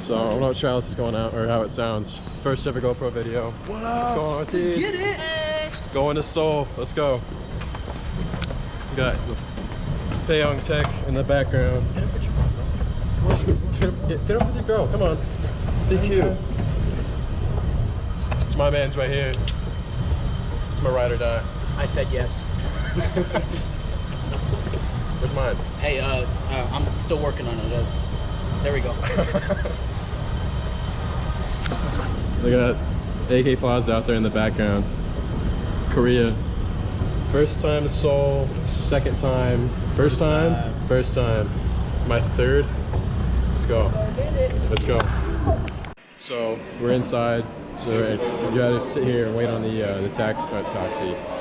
So I don't know what Travis is going out or how it sounds. First ever GoPro video. What up? What's going on, Let's get it. Hey. Going to Seoul. Let's go. We got Taeyong Tech in the background. Get up with your girl. Come on. Be cute. It's my man's right here. It's my ride or die. I said yes. Where's mine? Hey, I'm still working on it. There we go. Look at that. AK Plaza out there in the background. Korea. First time to Seoul, second time. First time? First time. My third. Let's go. Let's go. So we're inside. So you gotta sit here and wait on the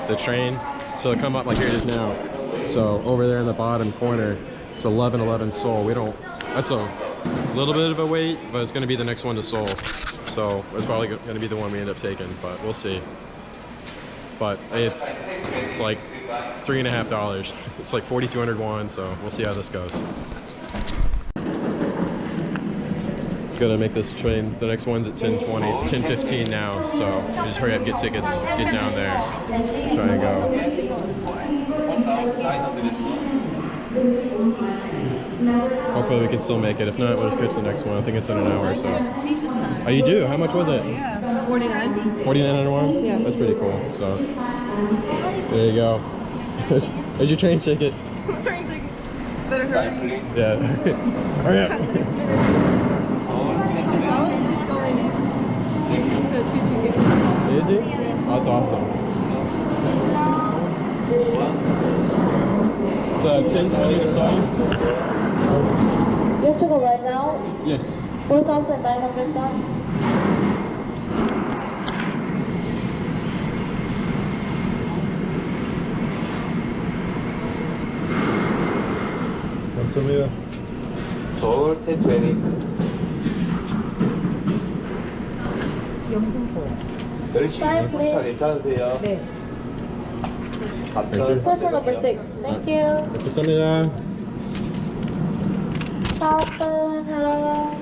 the train. So it'll come up like here it is now. So over there in the bottom corner, it's 11:11 Seoul. That's a little bit of a wait, but it's gonna be the next one to Seoul. So it's probably gonna be the one we end up taking, but we'll see. But it's like $3.50. It's like 4,200 won, so we'll see how this goes. Gotta make this train. The next one's at 10:20. It's 10:15 now, so we just hurry up, get tickets, get down there, try and go. Hopefully we can still make it. If not, we'll just pitch the next one. I think it's in an hour or so. Oh, you do? How much was it? Yeah, 49. 49 one? Yeah. That's pretty cool. So there you go. There's your train ticket. Train ticket. Better hurry. Yeah. Hurry up. 6 minutes. Dallas is going to 2 tickets. Is he? Yeah. Oh, that's awesome. The 10:20 to Seoul? You have to go right now? Yes. 4,900 baht. 감사합니다. 서울 1020. 영등포. 10시 20분 괜찮으세요? 네. Platform number 6. Thank you. 감사합니다. Hello.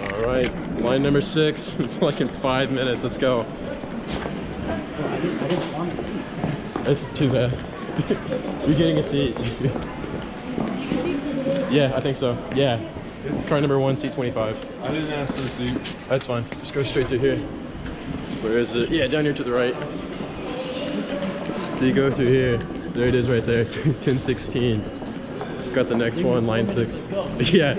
All right, line number 6. It's like in 5 minutes. Let's go. I didn't want to see. That's too bad. You're getting a seat. Yeah, I think so. Yeah. Car number 1, seat 25. I didn't ask for a seat. That's fine. Just go straight through here. Where is it? Yeah, down here to the right. So you go through here. There it is right there. 10:16. Got the next one, line 6. Yeah.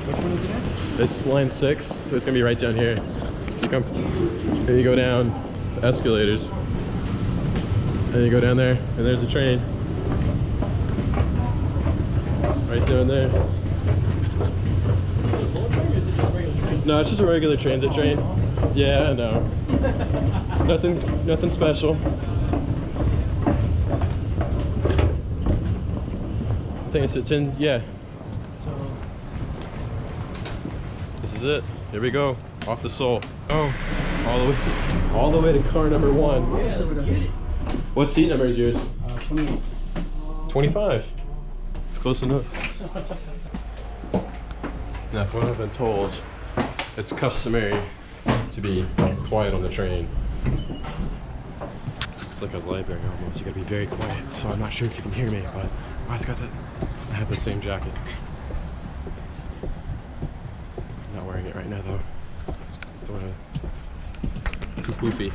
Which one is it at? It's line 6, so it's gonna be right down here. So you come, and you go down the escalators, and you go down there, and there's a train. Right down there. No, it's just a regular transit train. Yeah, I know. Nothing special. I think it's at 10. Yeah. This is it. Here we go. Off the Seoul. Oh, all the way to car number 1. Yeah, let's get it. What seat number is yours? 28. 25. It's close enough. Now, from what I've been told, it's customary to be quiet on the train. It's like a library almost. You gotta be very quiet. So I'm not sure if you can hear me, but oh, it's got that. I have the same jacket. I'm not wearing it right now though. Don't wanna too poofy.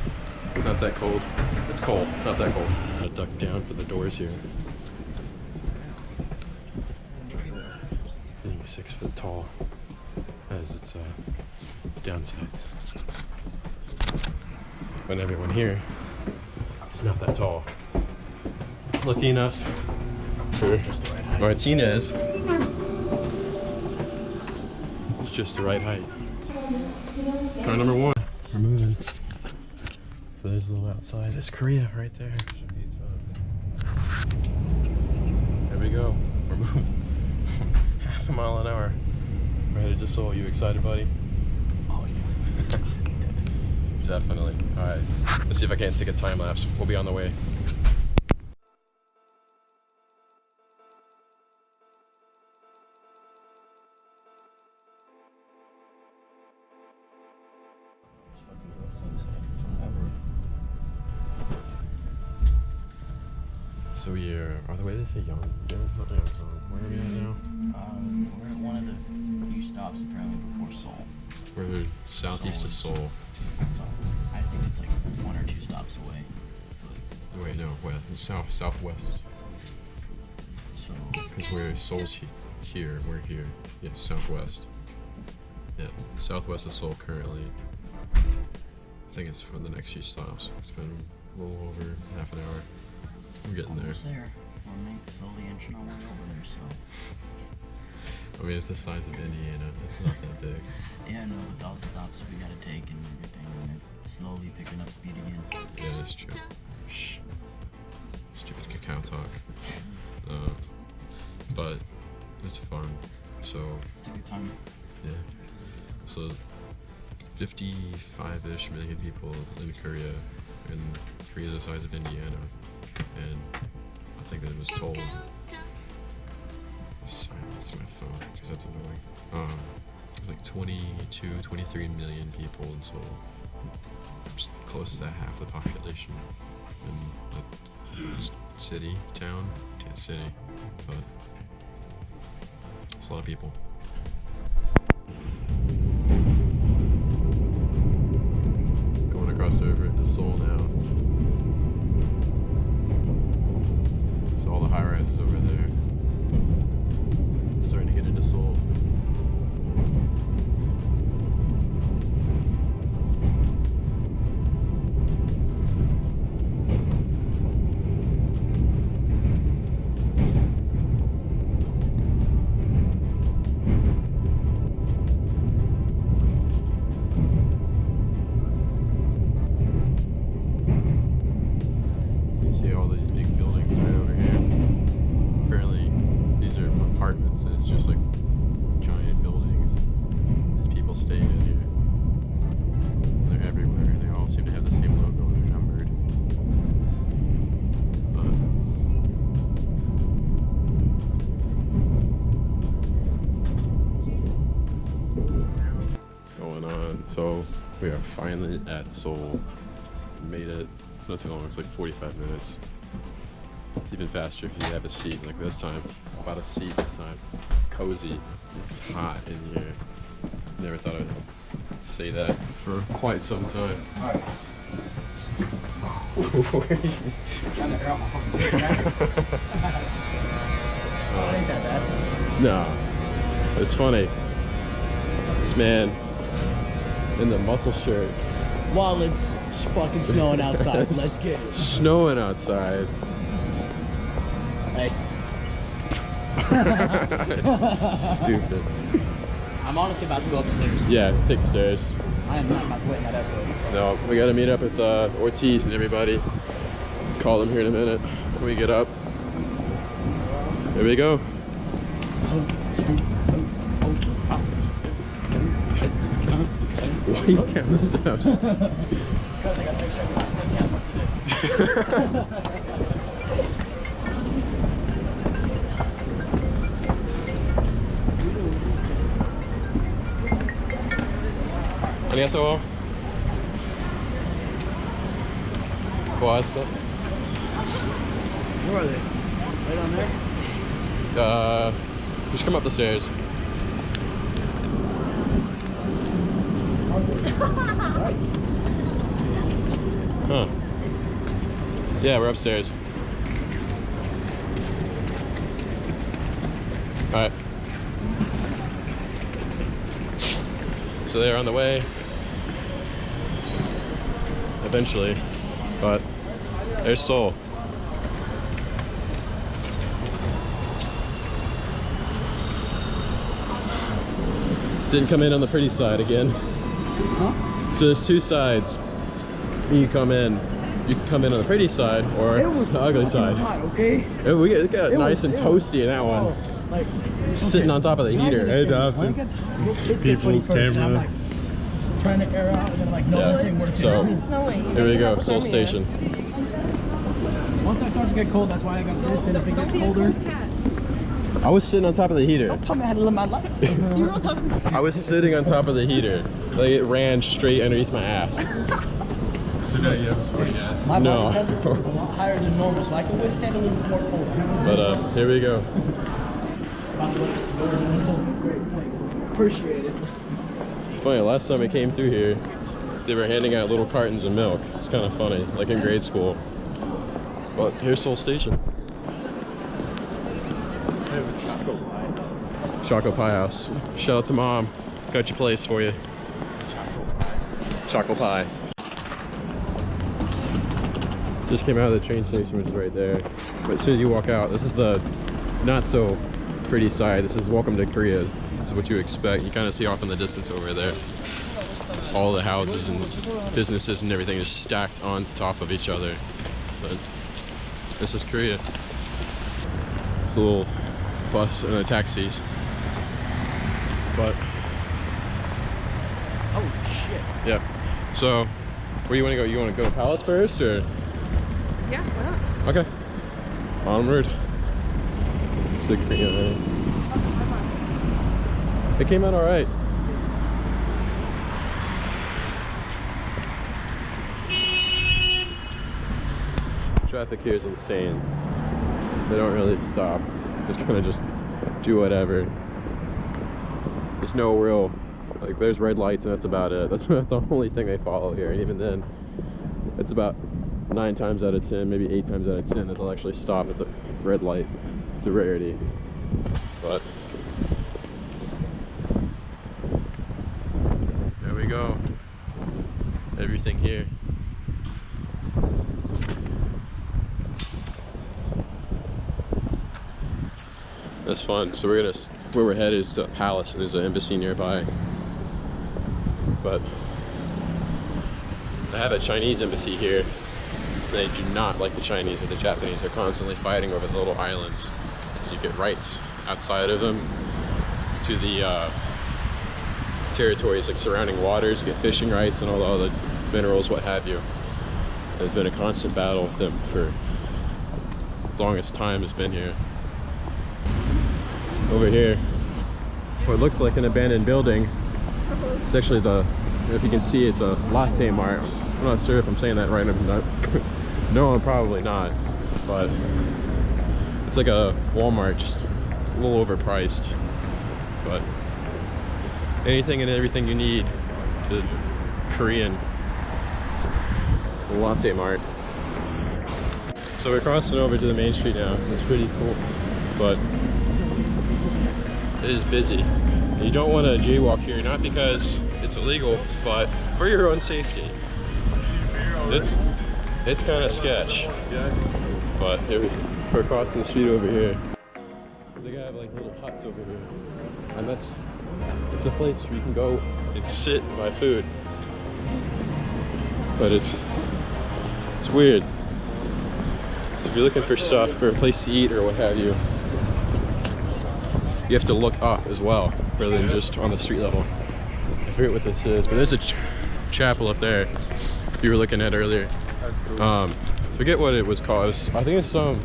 Not that cold. It's cold. Not that cold. I'm gonna duck down for the doors here. Being 6 foot tall has its downsides. But everyone here is not that tall. Lucky enough for Martinez, it's just the right height. Car number 1. We're moving. So there's a little outside. There's Korea right there. There we go. We're moving. Half a mile an hour. We're headed to Seoul. You excited, buddy? Oh, yeah. Definitely. All right. Let's see if I can't take a time lapse. We'll be on the way. So we are the way they say young. Not Yongsan. Where are we at now? We're at one of the few stops apparently before Seoul. We're southeast of Seoul. I think it's like 1 or 2 stops away. Oh, wait, no, west, southwest. So Because we're Seoul's here, we're here. Yeah, southwest. Yeah, southwest of Seoul currently. I think it's for the next few stops. It's been a little over half an hour. I'm getting there. almost there. We're slowly inching our way over there. So I mean, it's the size of Indiana. It's not that big. yeah, no, with all the stops we gotta take and everything, and it's slowly picking up speed again. Yeah, that's true. Shh. Stupid cacao talk. But it's fun. So It's a good time. yeah. So 55-ish million people in Korea, and Korea's the size of Indiana. And I think that it was told. Silence my phone because that's annoying. Like 22, 23 million people in Seoul. Just close to half the population in the city, town, city, but it's a lot of people. Going across over into Seoul now. So all the high rises over there. Starting to get into Seoul. See all these big buildings right over here. Apparently, these are apartments, and it's just like giant buildings. These people stay in here. They're everywhere, and they all seem to have the same logo, and they're numbered. What's going on? So, we are finally at Seoul. Made it. It's not too long, it's like 45 minutes. It's even faster if you have a seat like this time. Bought a seat this time. Cozy. It's hot in here. Never thought I'd say that for quite some time. Alright. Ain't that bad. No. It's funny. This man in the muscle shirt. While it's fucking snowing outside, let's get it. Snowing outside. Hey. Stupid. I'm honestly about to go upstairs. Yeah, take stairs. I am not about to wait in that escalator. No, we gotta meet up with Ortiz and everybody. Call them here in a minute when we get up. Here we go. Why are you counting the steps? Because I gotta make sure my step count once a day. 안녕하세요. 왔어? Where are they? Right on there? Just come up the stairs. Huh. Yeah, we're upstairs. Alright. So they're on the way. Eventually. But there's Seoul. Didn't come in on the pretty side again. Huh? So there's two sides. You come in. You can come in on the pretty side or the ugly side. Hot, okay? We got nice and toasty in that one. Like Sitting on top of the heater. Hey, Dobson. People's camera. Like, trying to air out and then like noticing where to So snowing. here we go, Seoul Station. Once I start to get cold, that's why I got this. And if it gets colder, I was sitting on top of the heater. don't tell me how to live my life. I was sitting on top of the heater. Like it ran straight underneath my ass. Today you have sweaty ass. My No. body temperature is a lot higher than normal, so I can withstand a little bit more cold. But here we go. Great, thanks. Appreciate it. Funny, last time I came through here, they were handing out little cartons of milk. It's kind of funny, like in grade school. But here's Seoul Station. Choco Pie House. Shout out to Mom. Got your place for you. Choco Pie. Just came out of the train station, which is right there. But as soon as you walk out, this is the not so pretty side. This is Welcome to Korea. This is what you expect. You kind of see off in the distance over there. All the houses and businesses and everything is stacked on top of each other. But this is Korea. It's a little bus and the taxis. But Oh shit. yeah. So where you want to go? You want to go to Palace first or? Yeah, why not? Okay. Onward. So Korea, man. It came out all right. Traffic here is insane. They don't really stop. Just kind of just do whatever. There's no real, like there's red lights and that's about it. That's about the only thing they follow here. And even then, it's about 9 times out of 10, maybe 8 times out of 10 that they'll actually stop at the red light. It's a rarity. But there we go. Everything here. That's fun. So we're gonna, where we're headed is to Palace, and there's an embassy nearby. But they have a Chinese embassy here. They do not like the Chinese or the Japanese. They're constantly fighting over the little islands. So you get rights outside of them to the territories like surrounding waters. You get fishing rights and all the other minerals, what have you. There's been a constant battle with them for as long as time has been here. Over here, what looks like an abandoned building. It's actually the, if you can see, it's a latte mart. I'm not sure if I'm saying that right. I'm not. No, I'm probably not. But it's like a Walmart, just a little overpriced. But anything and everything you need to Korean latte mart. So we're crossing over to the main street now. It's pretty cool, but it is busy. You don't want to jaywalk here, not because it's illegal, but for your own safety. It's kind of sketch. But we're crossing the street over here. They have like little huts over here, and it's a place where you can go and sit and buy food. But it's weird. If you're looking for stuff, for a place to eat or what have you, you have to look up as well, rather than just on the street level. I forget what this is, but there's a chapel up there you were looking at earlier. That's cool. Forget what it was called. I think it's some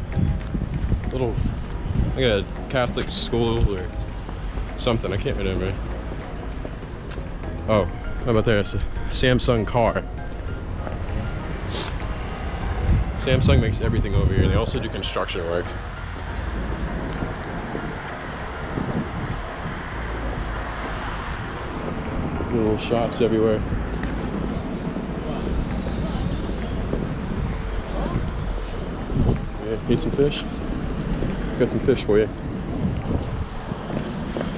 little, like a Catholic school or something. I can't remember. Oh, how about there? It's a Samsung car. Samsung makes everything over here. They also do construction work. Little shops everywhere. Yeah, need some fish? Got some fish for you.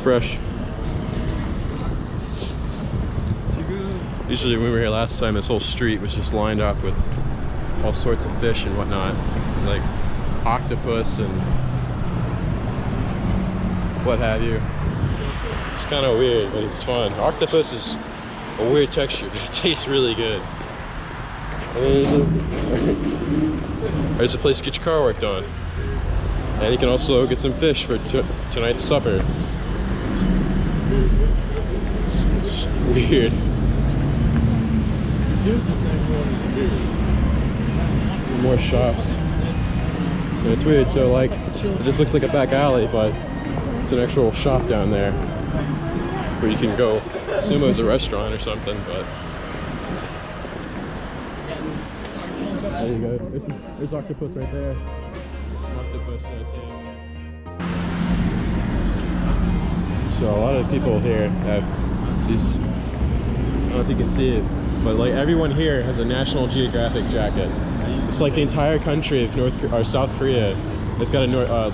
Fresh. Usually when we were here last time, this whole street was just lined up with all sorts of fish and whatnot. Like octopus and what have you. It's kind of weird, but it's fun. Octopus is a weird texture, but it tastes really good. There's a place to get your car worked on. And you can also get some fish for tonight's supper. It's weird. More shops. So it's weird. So like, it just looks like a back alley, but it's an actual shop down there where you can go. I assume it was a restaurant or something, but There you go. There's octopus right there. Some octopus tank. So a lot of people here have these, I don't know if you can see it, but like everyone here has a National Geographic jacket. It's like the entire country of South Korea has got a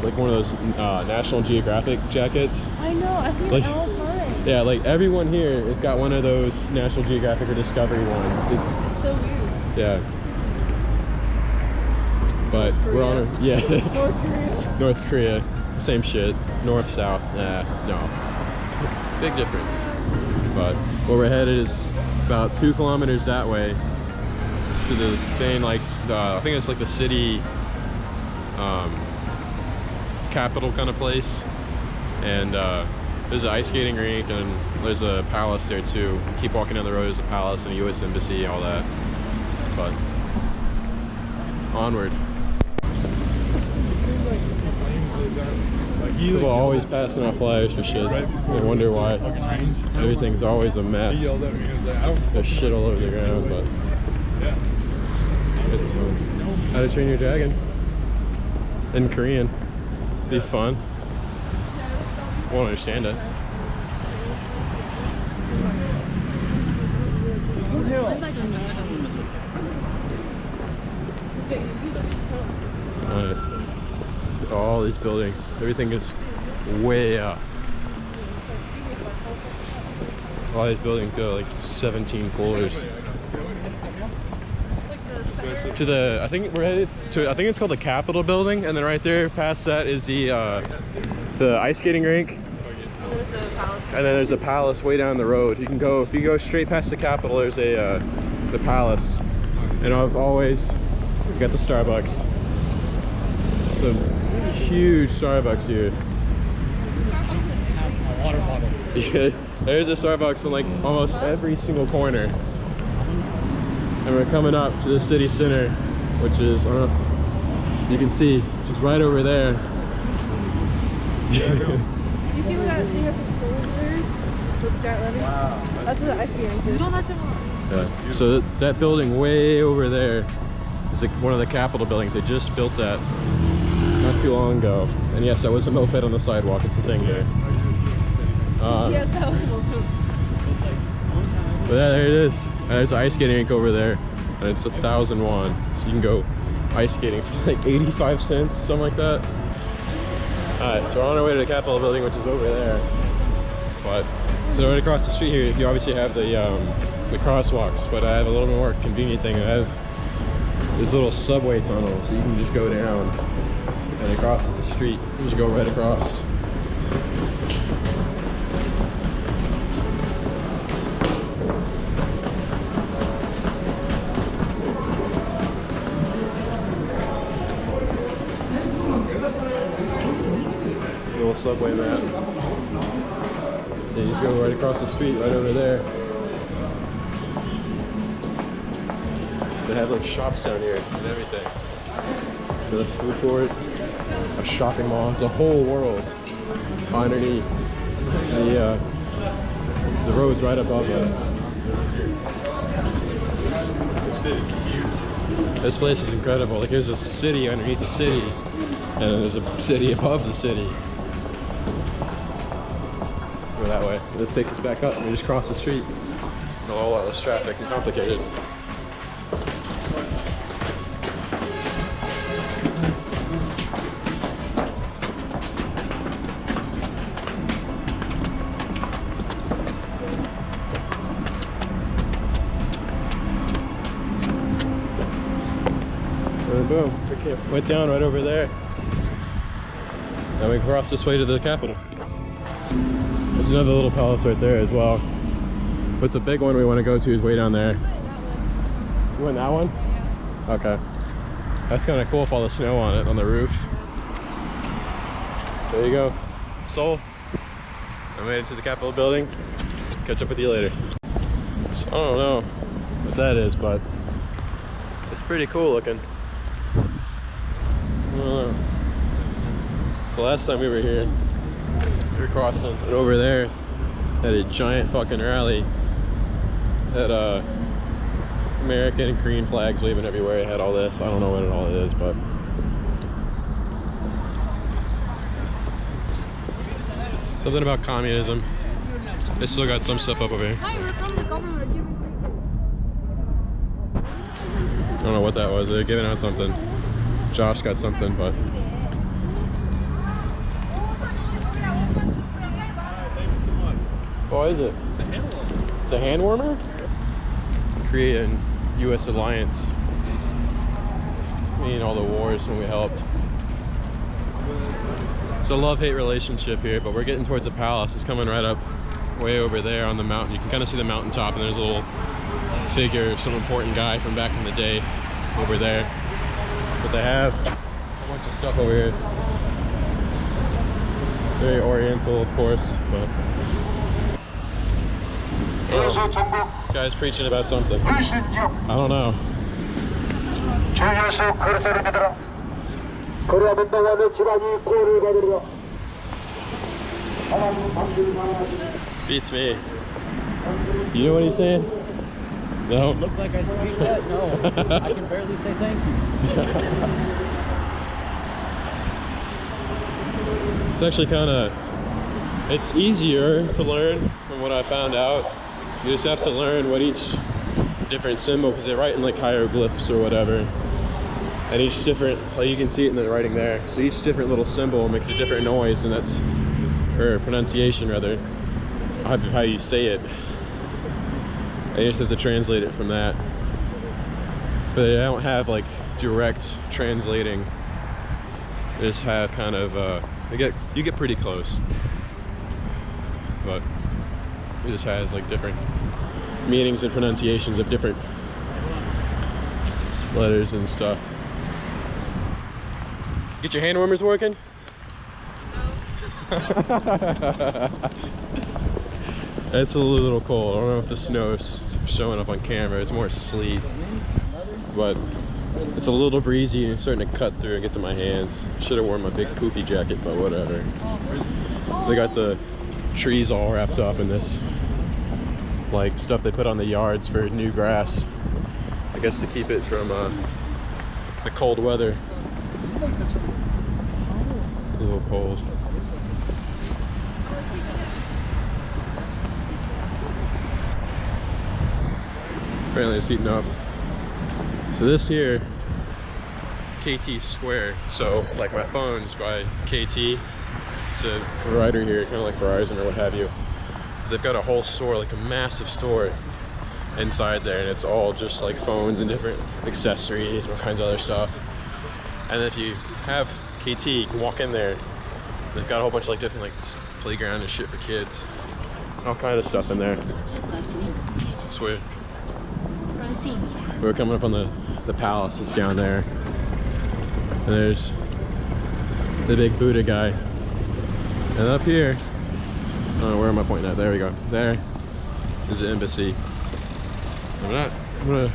like one of those National Geographic jackets. I know, I see Like- it all the time. Yeah, like everyone here has got one of those National Geographic or Discovery ones. It's, It's so weird. yeah. But we're on a, yeah. North Korea. North Korea, same shit. North, south, no. Big difference. But where we're headed is about 2 kilometers that way to the thing, like I think it's like the city capital kind of place. And there's an ice skating rink and there's a palace there too. You keep walking down the road, there's a palace and a U.S. embassy, all that. But onward. People are always passing off flyers for shit. I wonder why. Everything's always a mess. There's shit all over the ground, but it's How to Train Your Dragon in Korean. Be fun. Won't understand it. Alright. All these buildings, everything is way up. All these buildings go like 17 floors. To the, I think we're headed to, I think it's called the Capitol building, and then right there past that is the ice skating rink. There's a palace. And then there's a palace way down the road. You can go, if you go straight past the Capitol, there's a the palace. And I've always got the Starbucks. So huge Starbucks here. Water bottle. Yeah, there's a Starbucks in like almost every single corner. And we're coming up to the city center, which is, I don't know if you can see, just right over there. You see where that thing at the Seoul is? With giant letters? Wow. That's what the ice skating is. Yeah. So that building way over there is like one of the Capitol buildings. They just built that not too long ago. And yes, that was a moped on the sidewalk. It's a thing here. Yes, that was But yeah, there it is. There's an ice skating rink over there, and it's 1,000 won. So you can go ice skating for like 85 cents, something like that. Alright, so we're on our way to the Capitol building, which is over there. But so right across the street here, you obviously have the crosswalks, but I have a little more convenient thing. I have this little subway tunnel, so you can just go down and across the street. You just go right across. Little subway map. Yeah, you just go right across the street, right over there. They have like shops down here and everything. For the food court, a shopping mall. It's a whole world underneath the roads right above us. This place is incredible. Like there's a city underneath the city, and then there's a city above the city. Go that way. This takes us back up and we just cross the street. A whole lot less traffic and complicated. And boom, went down right over there. Now we cross this way to the Capitol. There's another little palace right there as well. But the big one we want to go to is way down there. You went that one? Okay. That's kind of cool with all the snow on it, on the roof. There you go. Seoul. I made it to the Capitol building. Catch up with you later. So, I don't know what that is, but it's pretty cool looking. I don't know. The last time we were here, we were crossing, and over there had a giant fucking rally that American green flags waving everywhere. It had all this. I don't know what it all is, but something about communism. They still got some stuff up over here. Hi, we're from the government. I don't know what that was. They're giving out something. Josh got something, but what is it? It's a hand warmer. Korea and U.S. alliance. Me and all the wars when we helped. It's a love-hate relationship here, but we're getting towards the palace. It's coming right up way over there on the mountain. You can kind of see the mountaintop, and there's a little figure of some important guy from back in the day over there. But they have a bunch of stuff over here. Very oriental, of course, but this guy's preaching about something. I don't know. Beats me. You know what he's saying? No. Does it look like I speak that? No. I can barely say thank you. It's actually kind of, it's easier to learn from what I found out. You just have to learn what each different symbol, because they write in like hieroglyphs or whatever. And each different, so you can see it in the writing there. So each different little symbol makes a different noise, and that's, or pronunciation rather, how you say it. I just have to translate it from that. But I don't have like direct translating. I just have kind of, you get pretty close. But it just has like different meanings and pronunciations of different letters and stuff. Get your hand warmers working? No. It's a little cold. I don't know if the snow's showing up on camera. It's more sleet. But it's a little breezy and it's starting to cut through and get to my hands. Should have worn my big poofy jacket, but whatever. They got the trees all wrapped up in this like stuff they put on the yards for new grass. I guess to keep it from the cold weather. A little cold. Apparently it's heating up. So this here, KT Square. So like my phone's by KT. It's a provider here, kind of like Verizon or what have you. They've got a whole store, like a massive store inside there, and it's all just like phones and different accessories and all kinds of other stuff. And if you have KT, you can walk in there. They've got a whole bunch of like different like playground and shit for kids. All kind of stuff in there. I swear. We're coming up on the palace is down there. And there's the big Buddha guy. And up here, oh, where am I pointing at? There we go. There is the embassy. I'm gonna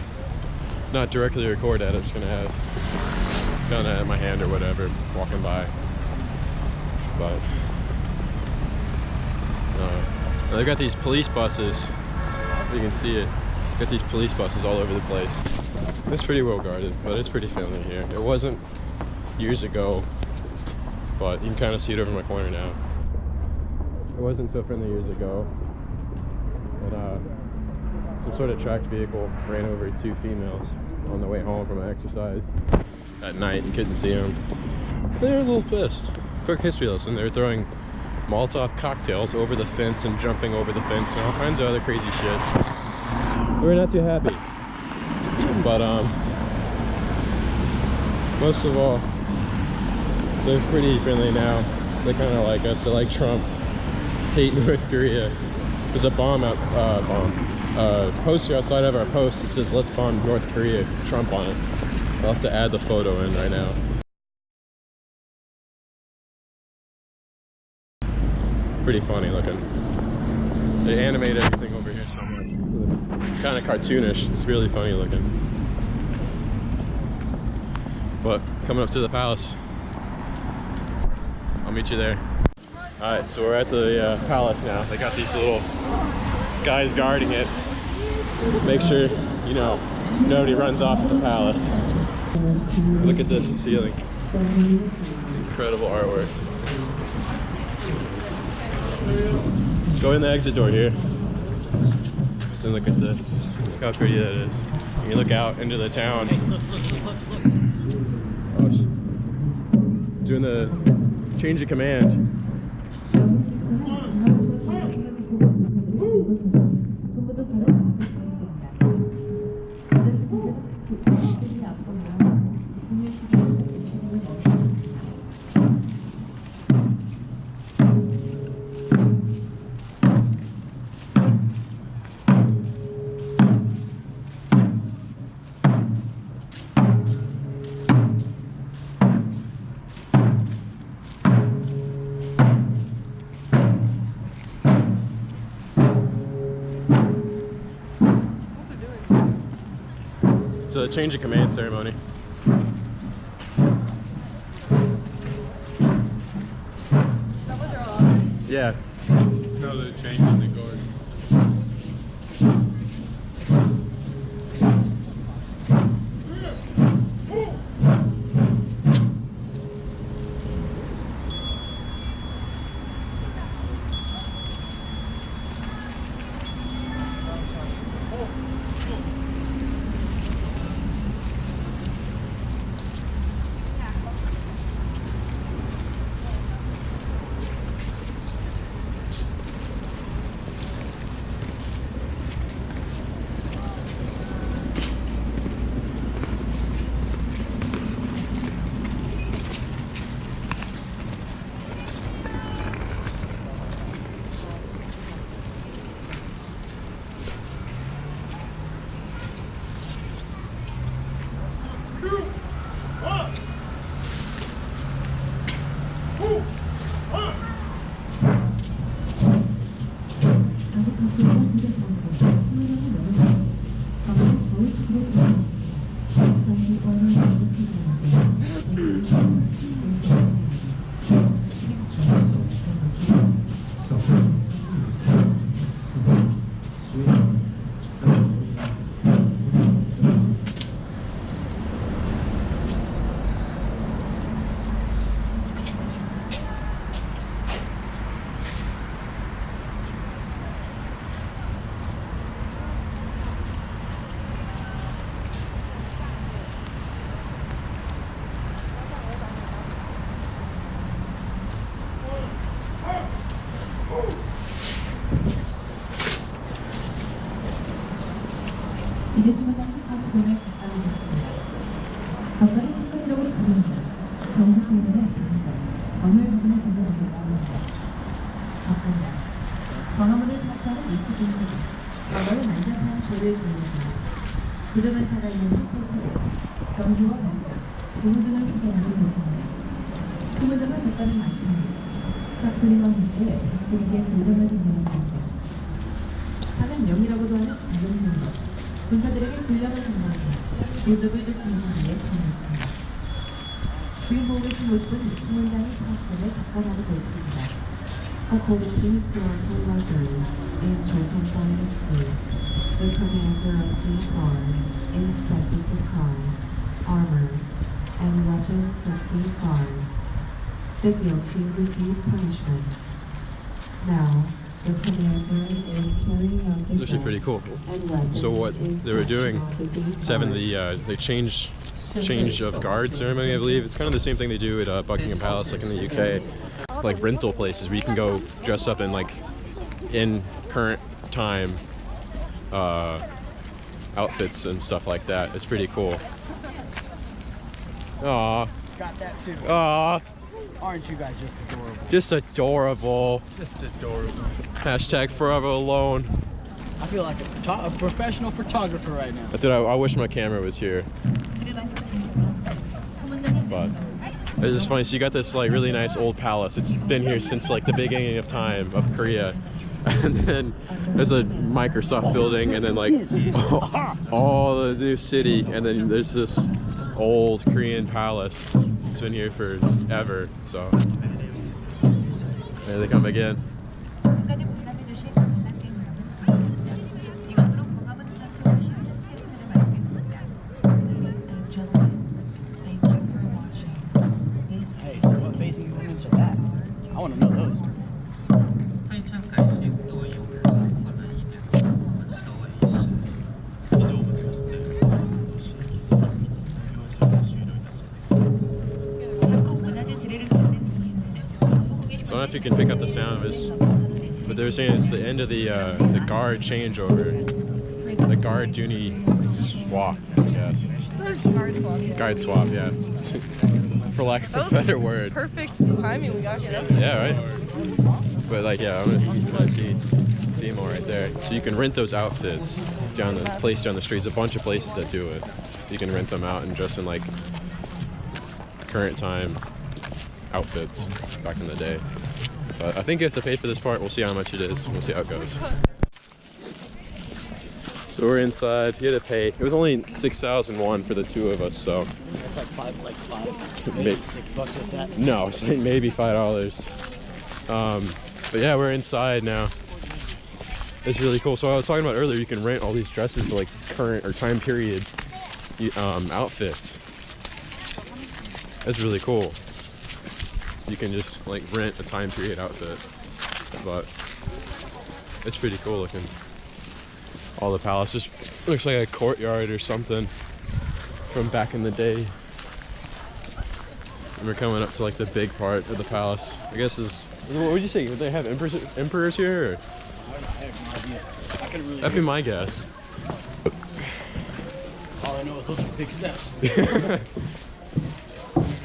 not directly record that. I'm just gonna have kind of at my hand or whatever, walking by. But they've got these police buses. If you can see it. Got these police buses all over the place. It's pretty well guarded, but it's pretty friendly here. It wasn't years ago, but you can kind of see it over my corner now. It wasn't so friendly years ago. And some sort of tracked vehicle ran over 2 females on the way home from an exercise at night. You couldn't see them. They were a little pissed. Quick history lesson. They were throwing Molotov cocktails over the fence and jumping over the fence and all kinds of other crazy shit. We're not too happy, but most of all, they're pretty friendly now. They kind of like us. They like Trump, hate North Korea. There's a poster outside of our post that says "Let's bomb North Korea," Trump on it. I'll have to add the photo in right now. Pretty funny looking. They animate everything over here so much. Kind of cartoonish. It's really funny looking. But coming up to the palace, I'll meet you there. All right, so we're at the palace now. They got these little guys guarding it. Make sure, you know, nobody runs off at the palace. Look at this ceiling. Incredible artwork. Go in the exit door here. And look at this. Look how pretty that is. You can look out into the town. Oh, doing the change of command. It's a change of command ceremony. Yeah. No, they're changing the guard. 이제 수문장이 파수공에 가까이 됐습니다. 덕가를 청각이라고 부릅니다. 경북대전의 강자, 언을 부분의 전자적으로 나옵니다. 덕간다. 광화문을 착수하는 일찍 공식이 과거의 난장판 조를 정리합니다. 부정한 차가 있는지 살펴보고 경주와 강자, 고무등을 확인하고 있습니다. 수문장은 덕가는 많습니다. 각 소리와 함께 가족에게 불감을 전달합니다. 사는 명이라고도 하는 자동정보. 군사들에게 군량을 전달합니다. 도적을 쫓는 위해 사용했습니다. 지금 보고 계신 모습은 수문장이 파수공에 접근하고 있습니다. According to historical records, in Joseon Dynasty, the commander of key guards inspected the car, armors, and weapons of key guards. The guilty received punishment. Now, the commander is carrying out the It's actually pretty cool. So what they were doing is having the change of guard ceremony, I believe. It's kind of the same thing they do at Buckingham Palace, like in the UK. Like rental places where you can go dress up in like in current time outfits and stuff like that. It's pretty cool. Aww. Got that too. Aww. Aren't you guys just adorable? Just adorable. Just adorable. Hashtag forever alone. I feel like a professional photographer right now. That's it. I wish my camera was here. But it's just funny. So you got this like really nice old palace. It's been here since like the beginning of time of Korea. And then there's a Microsoft building, and then like all the new city, and then there's this old Korean palace. It's been here forever. So there they come again. 이것으로 광화문 파수공 10년 시행사를 마치겠습니다. outfits are that? I want to know those. 非常感谢各位游客过来一点我们首尔市以上をもちましてご支援金様についての表示を終了いたします 한국 문화재 지뢰를 주시는 이 행사는 한국 I don't know if you can pick up the sound of this, but they were saying it's the end of the guard changeover, the guard duty swap, I guess. Guard swap, yeah. For lack of a better word. Perfect timing we got here. Yeah, right? But like, yeah, I'm gonna see demo right there. So you can rent those outfits down the place down the street. There's a bunch of places that do it. You can rent them out and dress in like current time outfits back in the day. But I think you have to pay for this part. We'll see how much it is. We'll see how it goes. So we're inside. You had to pay. It was only 6,001 for the two of us. So It's like five, maybe $6 if that. no, it's like maybe $5. But yeah, we're inside now. It's really cool. So I was talking about earlier, you can rent all these dresses for like current or time period outfits. That's really cool. You can just like rent a time period outfit, but it's pretty cool looking. All the palace just looks like a courtyard or something from back in the day. And we're coming up to like the big part of the palace. I guess is, what would you say? Would they have emperors here? Or? That'd be my guess. All I know is those are big steps.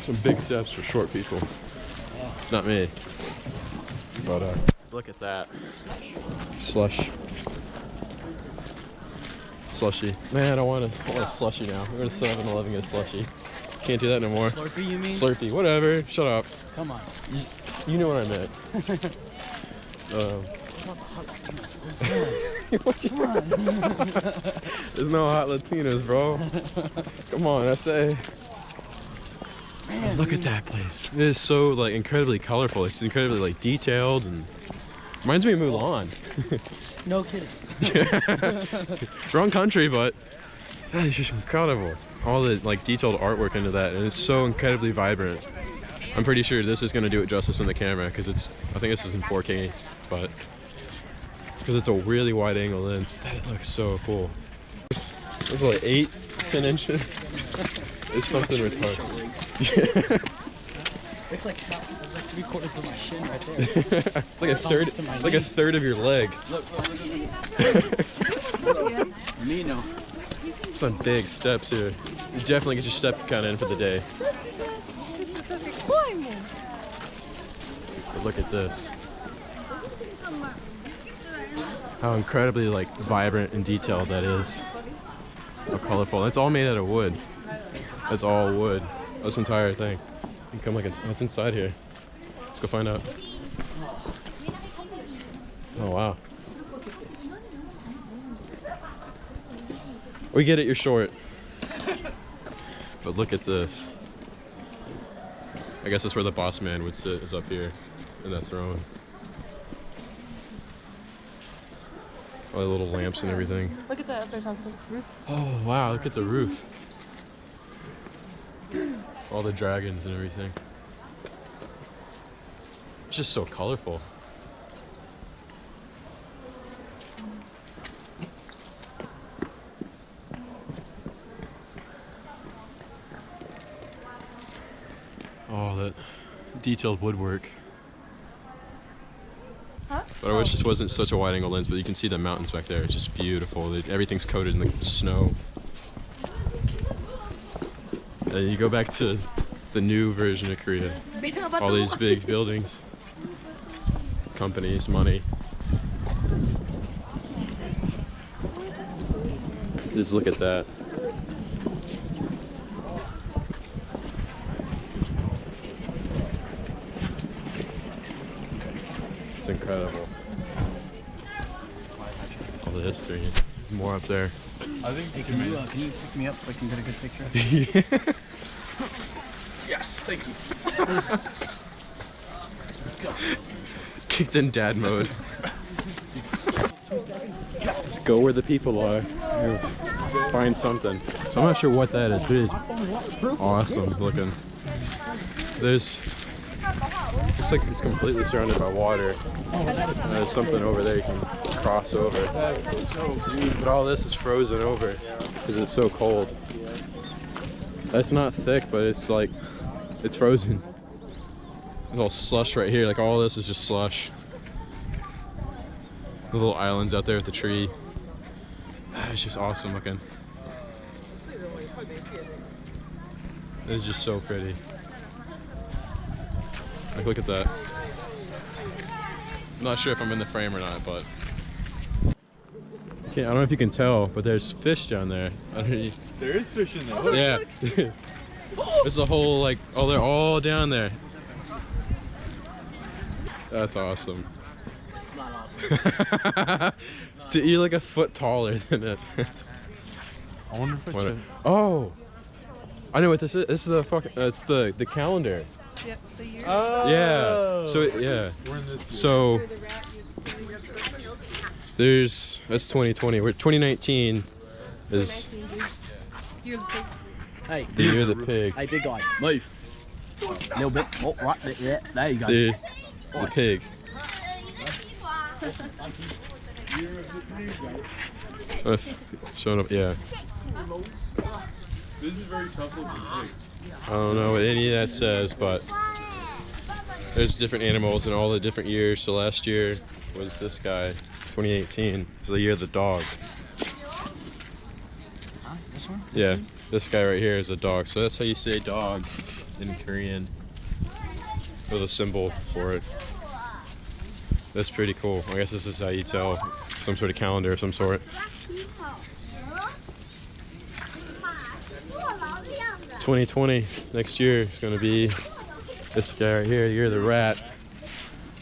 Some big steps for short people. Not me. But look at that. Slush. Slushy. Man, I want a slushy now. We're going to 7-Eleven get a slushy. Can't do that no more. Slurpee, you mean? Slurpee, whatever. Shut up. Come on. You know what I meant. There's no hot Latinas, bro. Come on, SA. Man, look at that place. It is so like incredibly colorful. It's incredibly like detailed and reminds me of Mulan. No kidding. Wrong country, but that is just incredible. All the like detailed artwork into that, and it's so incredibly vibrant. I'm pretty sure this is gonna do it justice on the camera because I think this is in 4K, but because it's a really wide angle lens, that looks so cool. This is like 8-10 inches. It's something retarded. It's like 3/4 of my shin right there. It's like a third. It's like a third of your leg. Me no. Some big steps here. You definitely get your step count in for the day. But look at this. How incredibly like vibrant and detailed that is. How colorful. It's all made out of wood. It's all wood. This entire thing. You come like what's inside here? Let's go find out. Oh wow. We get it, you're short. But look at this. I guess that's where the boss man would sit, is up here in that throne. All the little lamps and everything. Look at that up there, Thompson. Roof. Oh wow, look at the roof. All the dragons and everything. It's just so colorful. Oh, that detailed woodwork. Huh? But I wish this wasn't such a wide angle lens, but you can see the mountains back there. It's just beautiful. Everything's coated in the snow. And you go back to the new version of Korea. All these big buildings, companies, money. Just look at that. It's incredible. All the history. There's more up there. I think Hey, can you pick me up so I can get a good picture? yes, thank you. Kicked in dad mode. Just go where the people are. You'll find something. So I'm not sure what that is, but it is awesome looking. There's Looks like it's completely surrounded by water. There's something over there you can cross over. But all this is frozen over because it's so cold. That's not thick, but it's like, it's frozen. There's all slush right here, like all this is just slush. The little islands out there with the tree. It's just awesome looking. It's just so pretty. Like, look at that. I'm not sure if I'm in the frame or not, but I don't know if you can tell, but there's fish down there underneath. There is fish in there. Yeah. There's a whole, like, oh, they're all down there. That's awesome. It's not awesome. To eat like a foot taller than it. I wonder if it's Oh, I know what this is. This is the it's the calendar. Yep, the year. Yeah. So yeah. We're in this So The rat, that's 2020. We're 2019 is 19, dude. You're the pig. Hey, the year of the pig. hey, big guy, move. Little bit. Oh, right there. Yeah, there you go. The pig. Showing up, yeah. This is very tough looking pig. I don't know what any of that says, but there's different animals in all the different years. So last year was this guy, 2018. It's the year of the dog. Huh? This one? Yeah, this guy right here is a dog. So that's how you say dog in Korean. With a symbol for it. That's pretty cool. I guess this is how you tell some sort of calendar of some sort. 2020, next year is gonna be this guy right here, the year of the rat.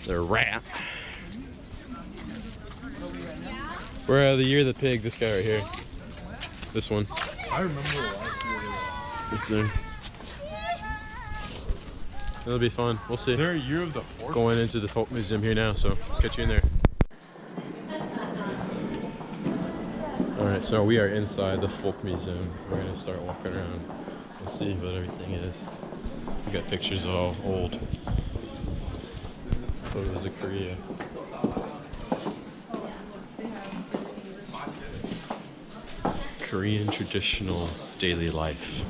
The rat. We're the year of the pig, this guy right here. This one. I remember last year. Right there. It'll be fun. We'll see. Is there a year of the horse? Going into the folk museum here now, so catch you in there. All right, so we are inside the folk museum. We're gonna start walking around and see what everything is. We got pictures of all old photos of Korea. Korean traditional daily life.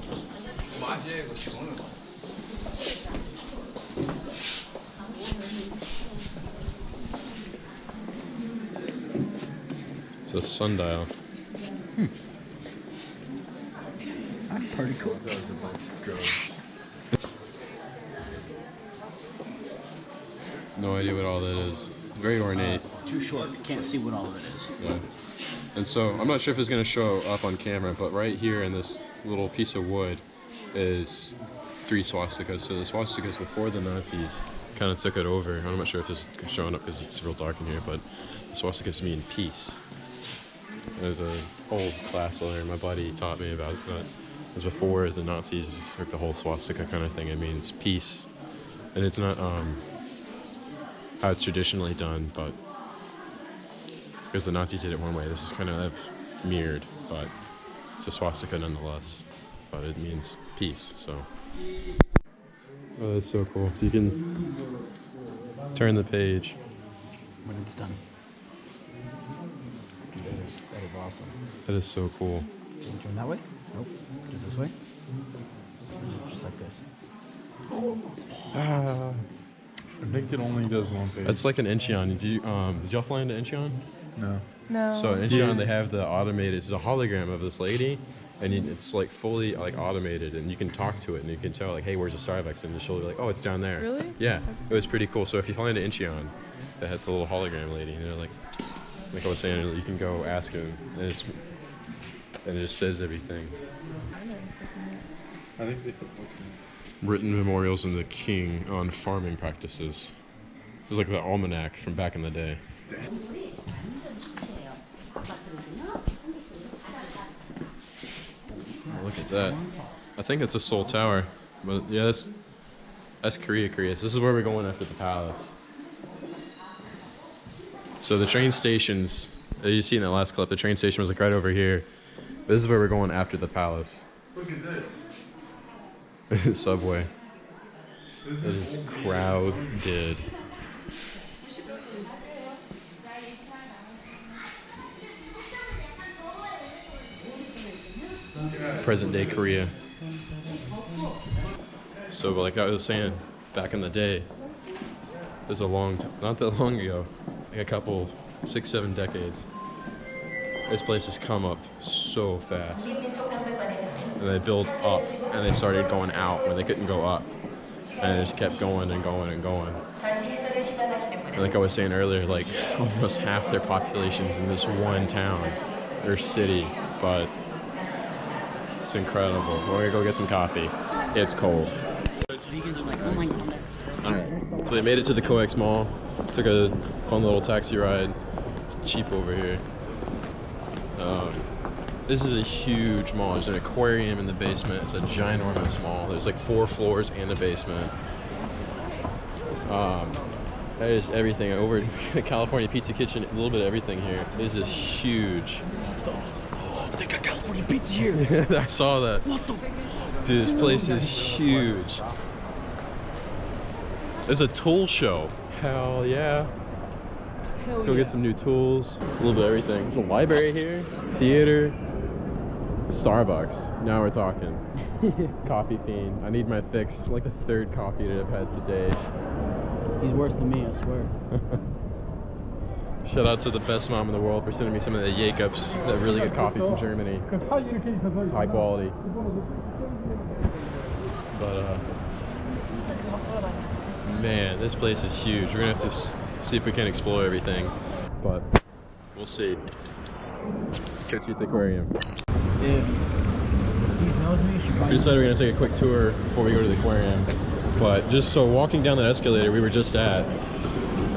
It's a sundial. That's pretty cool. That was a bunch of drugs. No idea what all that is. Very ornate. Too short. Can't see what all of it is. Yeah. And so I'm not sure if it's going to show up on camera, but right here in this little piece of wood is 3 swastikas. So the swastikas before the Nazis kind of took it over. I'm not sure if this is showing up because it's real dark in here, but the swastikas mean peace. There's a whole class there my buddy taught me about that. It was before the Nazis took the whole swastika kind of thing. It means peace. And it's not how it's traditionally done, but because the Nazis did it one way, this is kind of mirrored, but it's a swastika nonetheless. But it means peace, so. Oh, that's so cool. So you can turn the page. When it's done. That is awesome. That is so cool. Can you turn that way? Nope. Just this way? Or just like this? I think it only does one page. That's like an Incheon. Did y'all fly into Incheon? No. No. So in Incheon, they have the automated. It's a hologram of this lady, and it's like fully like automated, and you can talk to it, and you can tell like, hey, where's the Starbucks? And she'll be like, oh, it's down there. Really? Yeah, That's it was pretty cool. So if you fly into Incheon, they had the little hologram lady, and they're like I was saying, you can go ask him, and it just says everything. I think they put books in. Written memorials in the king on farming practices. It was like the almanac from back in the day. Oh, look at that. I think it's a Seoul Tower. But yeah, that's Korea. So this is where we're going after the palace. So the train stations, you see in that last clip, the train station was like right over here. But this is where we're going after the palace. Look at this. Subway. It is crowded. Present day Korea. So like I was saying, back in the day, there's a long time, not that long ago, like a couple, 6-7 decades, this place has come up so fast. And they built up and they started going out when they couldn't go up. And it just kept going and going and going. And like I was saying earlier, like almost half their population's in this one town or city, but it's incredible. We're gonna go get some coffee. It's cold. Alright, so we made it to the Coex Mall. Took a fun little taxi ride. It's cheap over here. This is a huge mall. There's an aquarium in the basement. It's a ginormous mall. There's like 4 floors and a basement. There's everything. Over at the California Pizza Kitchen, a little bit of everything here. This is huge. They got California pizza here. I saw that. What the? Dude, this place is huge. There's a tool show. Hell yeah. Go get some new tools. A little bit of everything. There's a library here. Theater. Starbucks. Now we're talking. Coffee fiend. I need my fix. Like the 3rd coffee that I've had today. He's worse than me, I swear. Shout out to the best mom in the world for sending me some of the Jacobs, that really good coffee from Germany. It's high quality. But man, this place is huge. We're gonna have to see if we can explore everything, but we'll see. Catch you at the aquarium. If Steve knows me, she We probably decided we're gonna take a quick tour before we go to the aquarium. But just so walking down that escalator we were just at,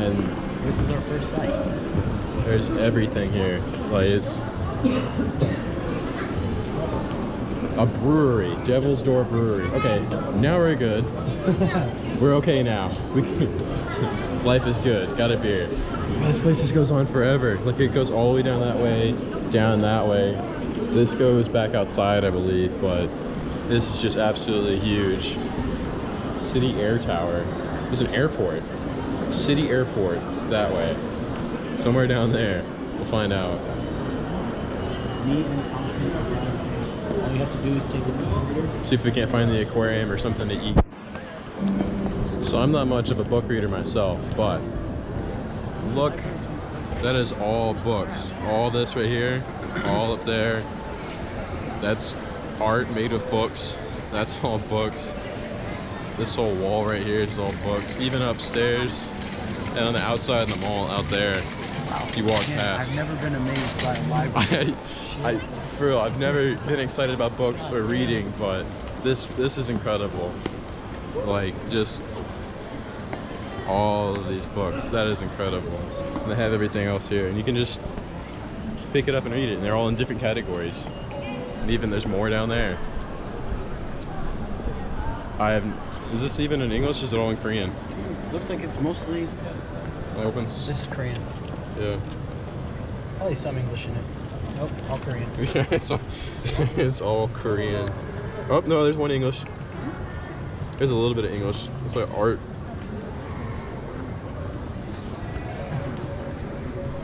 and this is our first sight. there's everything here. Like it's a brewery, Devil's Door Brewery. Okay, now we're good. We're okay now. Life is good. Got a beer. This place just goes on forever. Like it goes all the way down that way, down that way. This goes back outside, I believe, but this is just absolutely huge. City Air Tower. There's an airport. City Airport that way. Somewhere down there. We'll find out. Me and Thompson are downstairs. All you have to do is take a look. See if we can't find the aquarium or something to eat. So I'm not much of a book reader myself, but look, that is all books. All this right here, all up there, that's art made of books. That's all books. This whole wall right here is all books. Even upstairs and on the outside of the mall out there, you walk past. I've never been amazed by a library. For real, I've never been excited about books or reading, but this is incredible. Like just all of these books, that is incredible. And they have everything else here, and you can just pick it up and read it, and they're all in different categories. And even there's more down there. Is this even in English, or is it all in Korean? It looks like it's mostly. It opens. This is Korean. Yeah. Probably some English in it. Nope, all Korean. Yeah, it's all Korean. Oh no, there's one English. There's a little bit of English. It's like art.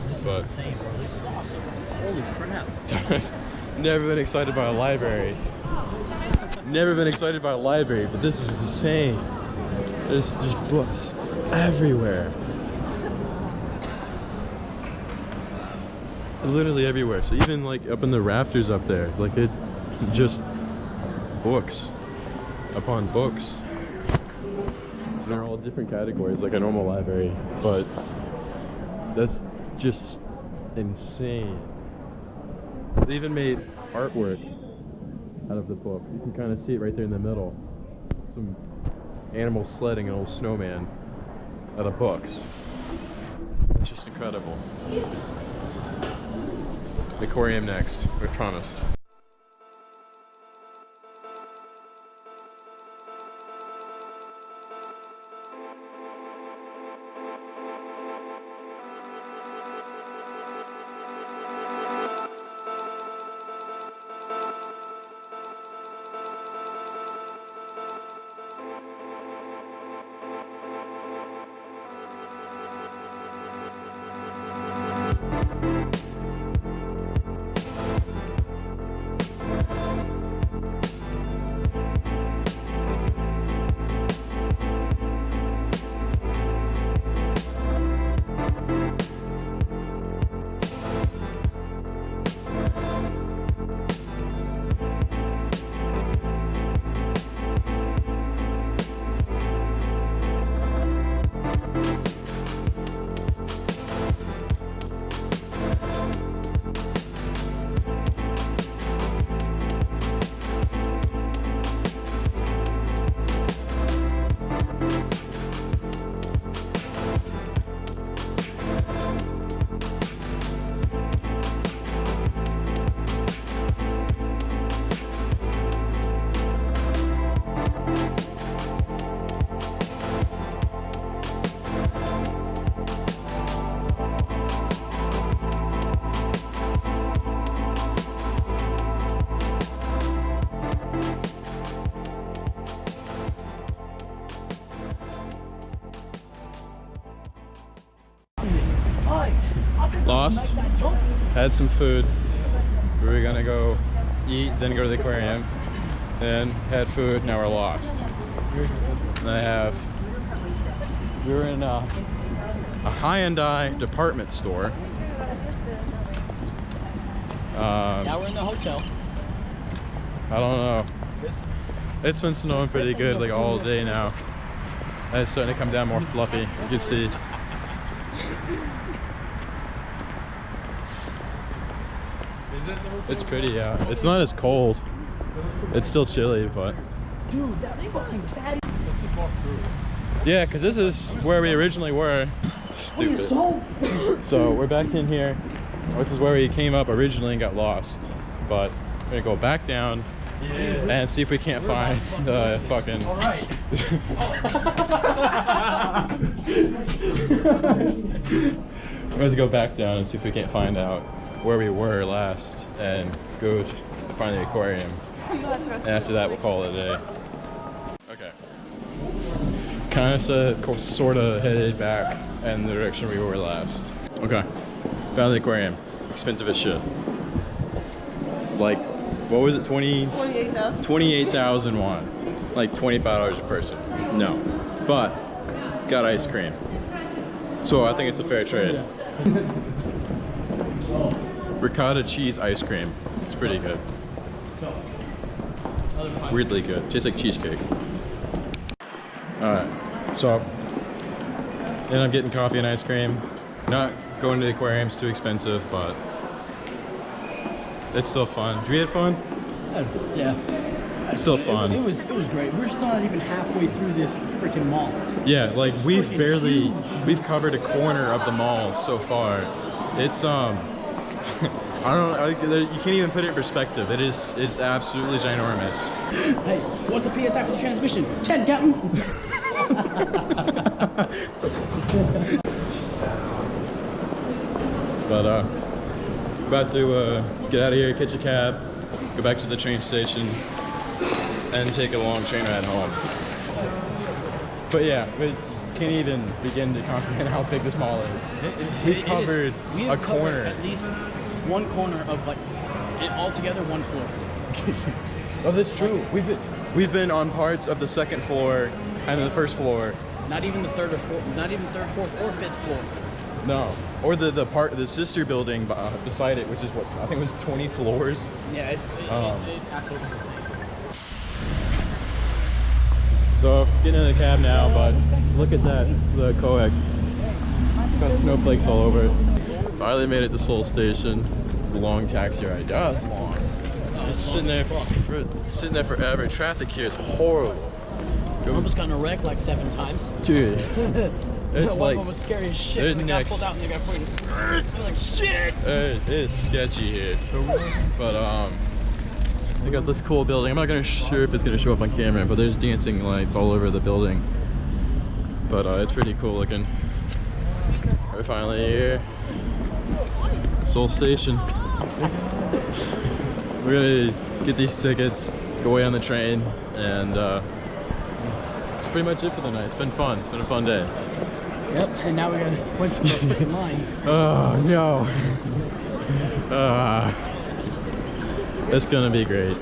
This is But- insane, bro. This is awesome. Holy crap. Never been excited by a library. Never been excited by a library, but this is insane. There's just books everywhere. Literally everywhere. So even like up in the rafters up there, like it just books upon books. They're all different categories like a normal library, but that's just insane. They even made artwork out of the book. You can kind of see it right there in the middle. Some animal sledding an old snowman out of books. It's just incredible. Aquarium next, I promise. Lost. Had some food. We were gonna go eat, then go to the aquarium. Then had food, now we're lost. And we were in a high-end department store. Now we're in the hotel. I don't know. It's been snowing pretty good like all day now. And it's starting to come down more fluffy. You can see. It's pretty out. It's not as cold. It's still chilly, but yeah, because this is where we originally were. Stupid. So we're back in here. This is where we came up originally and got lost. But we're gonna go back down and see if we can't find the fucking. All right. Let's go back down and see if we can't find out where we were last and go to find the aquarium. And after that, we'll call it a day. Okay. Kind of sort of headed back in the direction we were last. Okay. Found the aquarium. Expensive as shit. Like, what was it? 28,000 won. Like $25 a person. No. But got ice cream. So I think it's a fair trade. Ricotta cheese ice cream. It's pretty good. Weirdly good. Tastes like cheesecake. Alright. So then I'm getting coffee and ice cream. Not going to the aquarium's too expensive, but it's still fun. Did we have fun? Yeah. It's still fun. It was great. We're still not even halfway through this freaking mall. Yeah, like we've covered a corner of the mall so far. It's I don't know, you can't even put it in perspective. It's absolutely ginormous. Hey, what's the PSI for the transmission? 10, Captain. But about to get out of here, catch a cab, go back to the train station, and take a long train ride home. But yeah, we can't even begin to comprehend how big this mall is. We've covered a corner. At least one corner of like it all together, one floor. Oh, that's true. We've been on parts of the second floor and the first floor. Not even the third or fourth, not even third, fourth, or fifth floor. No, or the sister building beside it, which is what I think it was 20 floors. Yeah, it's absolutely insane. So getting in the cab now, but look at that, the coex. It's got snowflakes all over it. Finally made it to Seoul Station. Long taxi ride. That was long. Just sitting there forever. Traffic here is horrible. I almost got in a wreck like 7 times. Dude. One of them was scary as shit. The guy pulled out and the guy fucking like shit. It is sketchy here. But they got this cool building. I'm not sure if it's gonna show up on camera, but there's dancing lights all over the building. But it's pretty cool looking. We're finally here. Seoul Station. We're gonna get these tickets, go away on the train, and that's pretty much it for the night. It's been fun. It's been a fun day. Yep, and now we went to the freaking line. Oh no. It's gonna be great.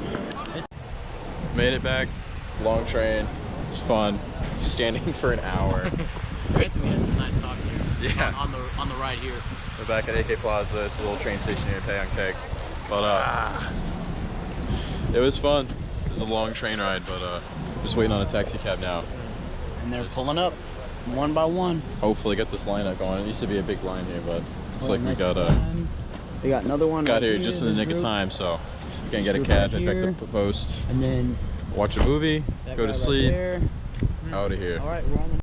Made it back. Long train. It was fun. Standing for an hour. Granted, we had some nice talks here. Yeah. On the ride here. We're back at AK Plaza. It's a little train station here in Pyeongtaek. But it was fun. It was a long train ride, but just waiting on a taxi cab now. And they're pulling up one by one. Hopefully get this lineup going. It used to be a big line here, but looks like we got we got another one. got here just in the nick of time, so we can get a cab and pick up the post. And then Watch a movie, go to sleep, out of here. All right, we're on the